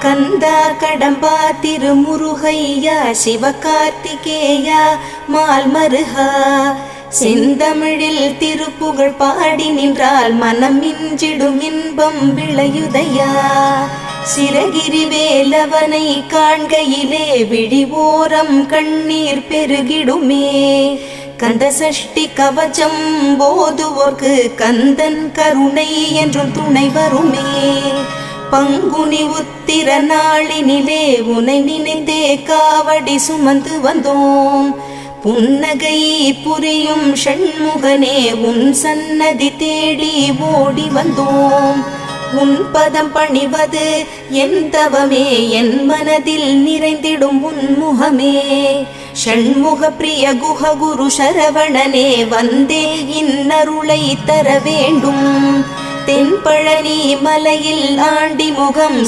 கந்தா கடம்பா திருமுருகையா சிவகார்த்திகேயா மால்மருகா செந்தமிழில் திருப்புகழ் பாடி நின்றால் மனம் மிஞ்சிடும் இன்பம் விளையுதையா. சிரகிரி வேலவனை காண்கையிலே விழிவோரம் கண்ணீர் பெருகிடுமே. கந்த சஷ்டி கவச்சம் போதுவோர்க்கு கந்தன் கருணை என்றும் துணை வருமே. பங்குனி உத்திர நாளினிலே உனை நினைந்தே காவடி சுமந்து வந்தோம். புன்னகை புரியும் ஷண்முகனே உன் சன்னதி தேடி ஓடி வந்தோம். உன் பதம் பணிவது என் தவமே, என் மனதில் நிறைந்திடும் உன்முகமே. ஷண்முக பிரிய குஹ குரு சரவணனே வந்தே இன்னருளை தர வேண்டும். தென்பழனி மலையில் ஆண்டி முகம்